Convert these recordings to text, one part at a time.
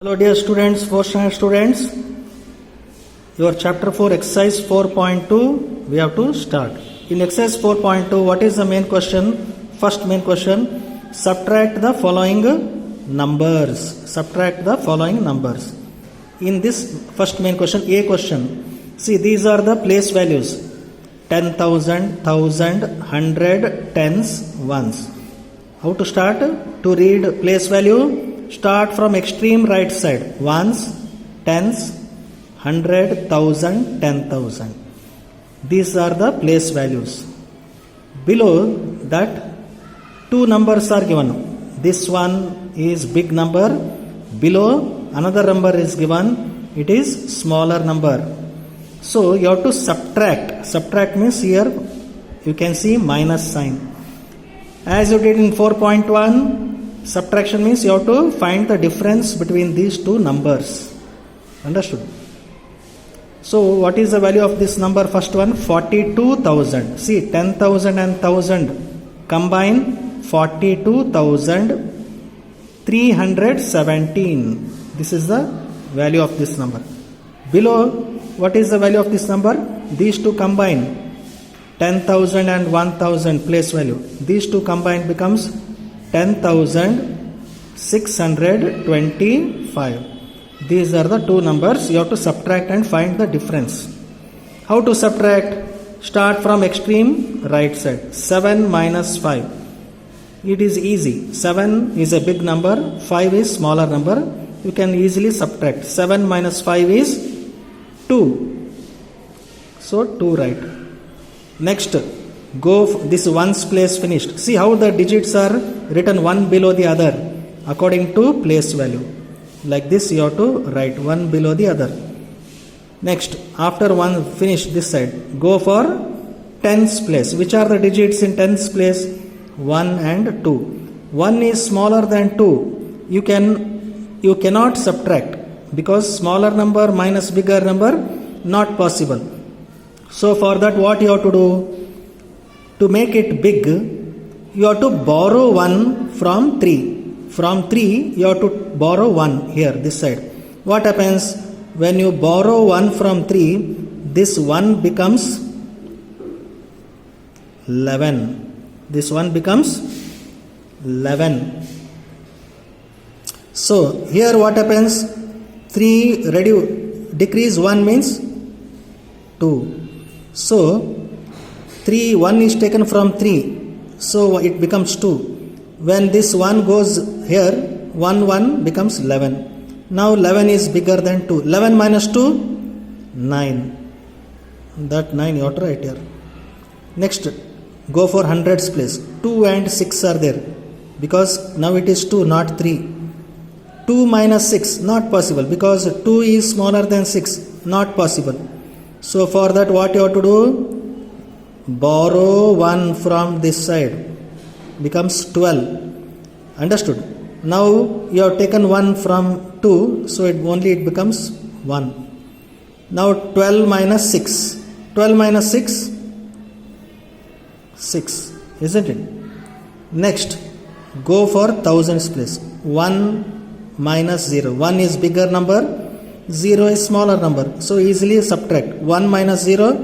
Hello dear students, 4th standard students, your chapter 4 exercise 4.2 we have to start. In exercise 4.2 what is the main question? First main question, subtract the following numbers. Subtract the following numbers. In this first main question, A question, see these are the place values 10,000, 1,000, 100, tens, ones. How to start? To read place value, start from extreme right side. Ones, tens, 100, 1,000, 10,000. These are the place values. Below that, two numbers are given. This one is big number. Below another number is given. It is smaller number. So you have to subtract. Subtract means here you can see minus sign. As you did in 4.1, subtraction means you have to find the difference between these two numbers. Understood? So what is the value of this number? First one, 42,000. See, 10,000 and 1,000 combine, 42,317. This is the value of this number. Below, what is the value of this number? These two combine, 10,000 and 1,000 place value. These two combined becomes 10,625. These are the two numbers. You have to subtract and find the difference. How to subtract? Start from extreme right side. 7 minus 5. It is easy. 7 is a big number. 5 is smaller number. You can easily subtract. 7 minus 5 is 2. So 2 right. Next, this ones place finished. See how the digits are written one below the other according to place value. Like this you have to write one below the other. Next, after one finish this side, go for tens place. Which are the digits in tens place? 1 and 2. 1 is smaller than 2. You cannot subtract because smaller number minus bigger number not possible. So for that what you have to do? To make it big, you have to borrow 1 from 3. From 3 you have to borrow 1 here this side. What happens? When you borrow 1 from 3, this 1 becomes 11. This 1 becomes 11. So here what happens? 3 decrease 1 means 2. So 1 is taken from 3. So it becomes 2. When this 1 goes here, 1 becomes 11. Now 11 is bigger than 2. 11 minus 2, 9. That 9 you have to write here. Next, go for hundreds place. 2 and 6 are there. Because now it is 2, not 3. 2 minus 6, not possible. Because 2 is smaller than 6, not possible. So for that what you have to do? Borrow 1 from this side. Becomes 12. Understood? Now you have taken 1 from 2, so it becomes 1. Now 12 minus 6. 12 minus 6, 6, isn't it? Next, go for thousands place. 1 minus 0. 1 is bigger number, 0 is smaller number. So easily subtract. 1 minus 0,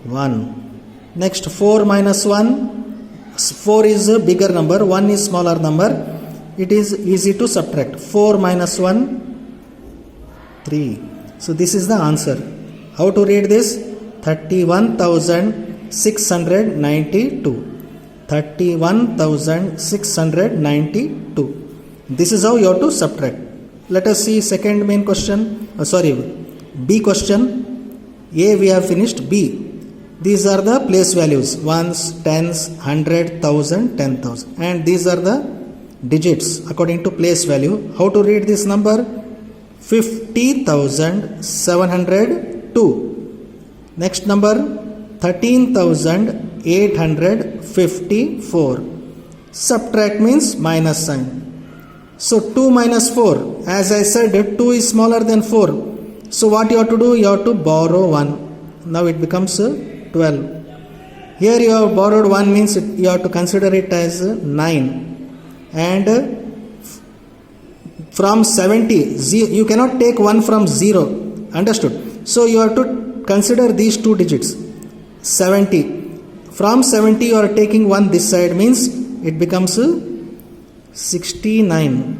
1. Next, 4 minus 1. 4 is a bigger number, 1 is smaller number. It is easy to subtract. 4 minus 1, 3. So this is the answer. How to read this? 31,692. 31,692. This is how you have to subtract. Let us see second main question. B question. A we have finished. B. These are the place values. Ones, tens, 100, 1,000, 10,000. And these are the digits according to place value. How to read this number? 50,702. Next number, 13,854. Subtract means minus sign. So 2 minus 4. As I said, 2 is smaller than 4. So what you have to do? You have to borrow 1. Now it becomes 12. Here you have borrowed 1 means you have to consider it as 9. And From 70, you cannot take 1 from 0. Understood? So you have to consider these two digits. 70. From 70 you are taking 1 this side, means it becomes 69.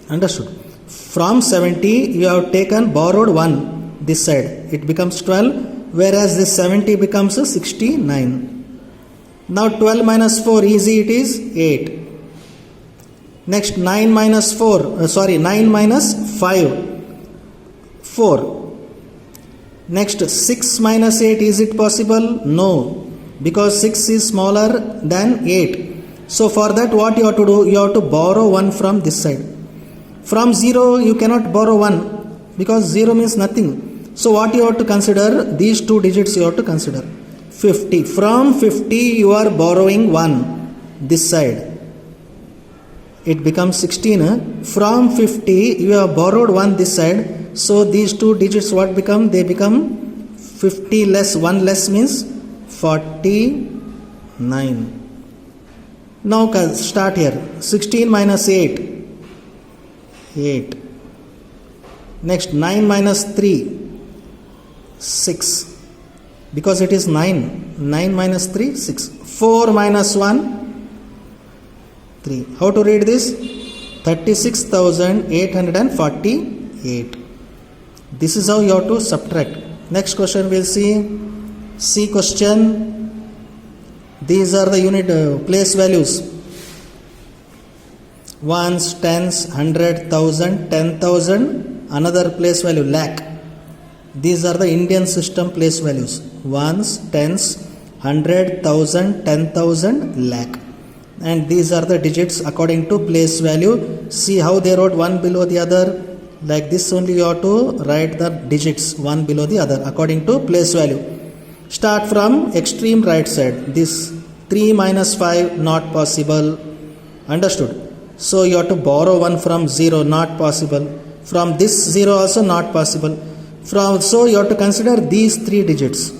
Understood? From 70 you have taken borrowed 1 this side, it becomes 12, whereas this 70 becomes 69. Now 12 minus 4, easy it is 8. Next 9 minus 9 minus 5, 4. Next 6 minus 8, is it possible? No, because 6 is smaller than 8. So for that what you have to do? You have to borrow 1 from this side. From 0 you cannot borrow 1 because 0 means nothing. So what you have to consider? These two digits you have to consider. 50. From 50 you are borrowing 1 this side. It becomes 16. From 50 you have borrowed 1 this side. So these two digits what become? They become 50 less 1 less means 49. Now start here. 16 minus 8. 8. Next 9 minus 3. 6. Because it is 9. 9 minus 3, 6. 4 minus 1, 3. How to read this? 36,848. This is how you have to subtract. Next question we'll see. C question. These are the unit place values. Ones, tens, 100, 1000, 10,000. Another place value, lakh. These are the Indian system place values. Ones, tens, 100, 1000, 10,000, lakh. And these are the digits according to place value. See how they wrote one below the other. Like this only you have to write the digits one below the other according to place value. Start from extreme right side. This 3 minus 5 not possible. Understood? So you have to borrow 1 from 0, not possible. From this 0 also not possible. So you have to consider these 3 digits.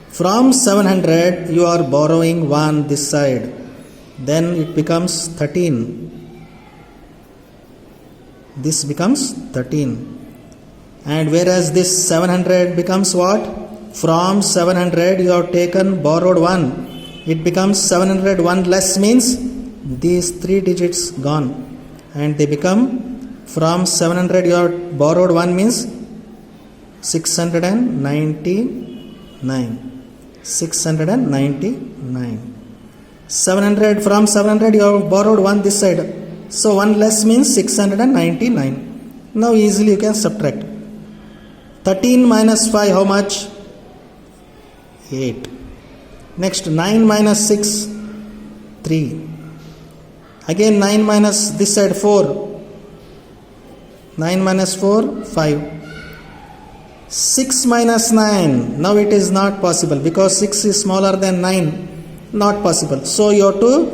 From 700 you are borrowing 1 this side. Then it becomes 13. This becomes 13. And whereas this 700 becomes what? From 700 you have taken borrowed 1. It becomes 701 less means these 3 digits gone. And they become, from 700 you have borrowed 1 means 699. 699. 700, from 700 you have borrowed 1 this side. So 1 less means 699. Now easily you can subtract. 13 minus 5 how much? 8. Next 9 minus 6, 3. Again 9 minus this side 4. 9 minus 4, 5. 6 minus 9. Now it is not possible because 6 is smaller than 9. Not possible. So you have to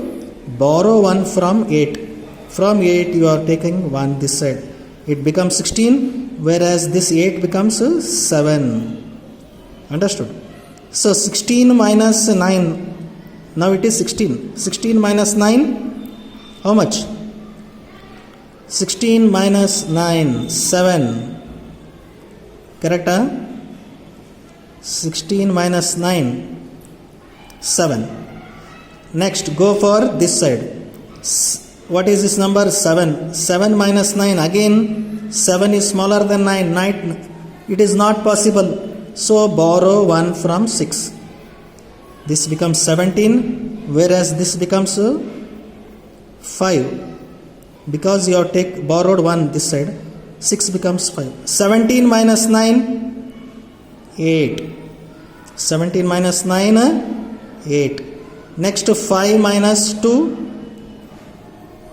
borrow 1 from 8. From 8 you are taking 1 this side. It becomes 16, whereas this 8 becomes 7. Understood? So 16 minus 9. Now it is 16. 16 minus 9. How much? 16 minus 9. 7. Correct? 16 minus 9. 7. Next go for this side. What is this number? 7. 7 minus 9. Again 7 is smaller than 9. It is not possible. So borrow 1 from 6. This becomes 17, whereas this becomes 5. Because you have borrowed 1 this side. 6 becomes 5. 17 minus 9, 8. 17 minus 9, 8. Next 5 minus 2,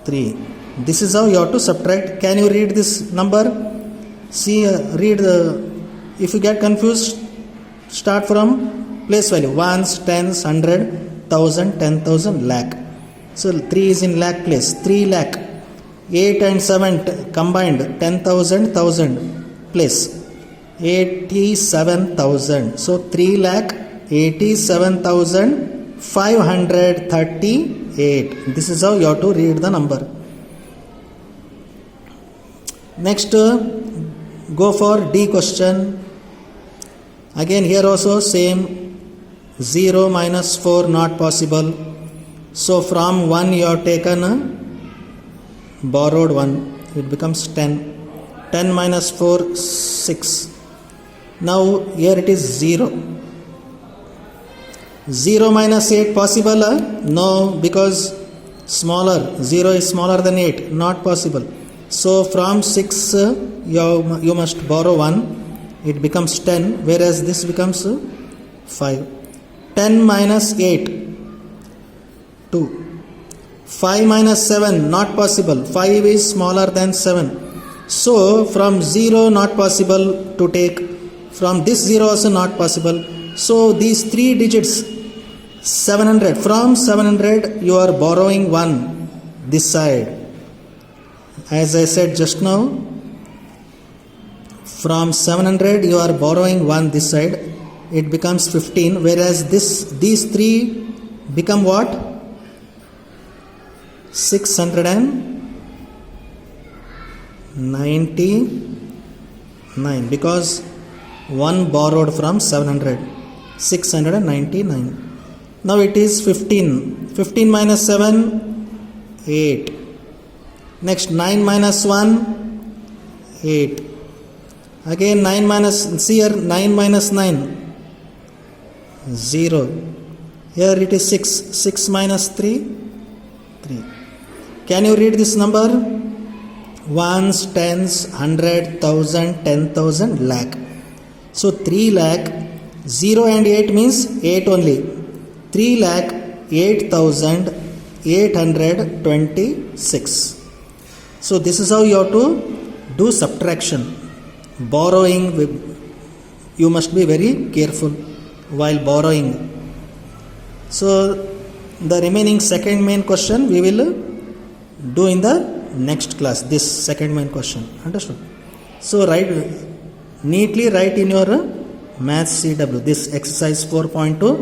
3. This is how you have to subtract. Can you read this number? See, read if you get confused, start from place value. Ones, tens, 100, 1000, 10,000, lakh. So 3 is in lakh place. 3 lakh. 8 and 7 combined, 10,000, 1000 place. 87,000. So 3 lakh 87,538. This is how you have to read the number. Next, go for D question. Again here also same, 0 minus 4 not possible. So from 1 you have taken borrowed 1, it becomes 10. 10 minus 4, 6. Now here it is 0. 0 minus 8 possible? No, because smaller. 0 is smaller than 8, not possible. So from 6 you must borrow 1. It becomes 10, whereas this becomes 5. 10 minus 8, 2. 5 minus 7, not possible. 5 is smaller than 7. So from 0 not possible to take. From this 0 also not possible. So these 3 digits, 700. From 700 you are borrowing 1 this side. As I said just now, from 700 you are borrowing 1 this side. It becomes 15, whereas these 3 become what? 699, because 1 borrowed from 700. 699. Now it is 15. 15 minus 7, 8. Next 9 minus 1, 8. Again 9 minus, see here, 9 minus 9, 0. Here it is 6. 6 minus 3, 3. Can you read this number? Ones, tens, 100, 1,000, 10,000, lakh. So 3 lakh, 0 and 8 means 8 only. 3 lakh 8,826. So this is how you have to do subtraction. Borrowing, you must be very careful while borrowing. So the remaining second main question we will do in the next class, this second main question. Understood? So neatly write in your maths CW this exercise 4.2,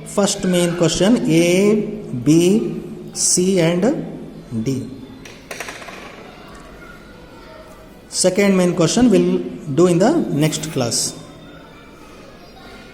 first main question A, B, C and D. Second main question we'll do in the next class.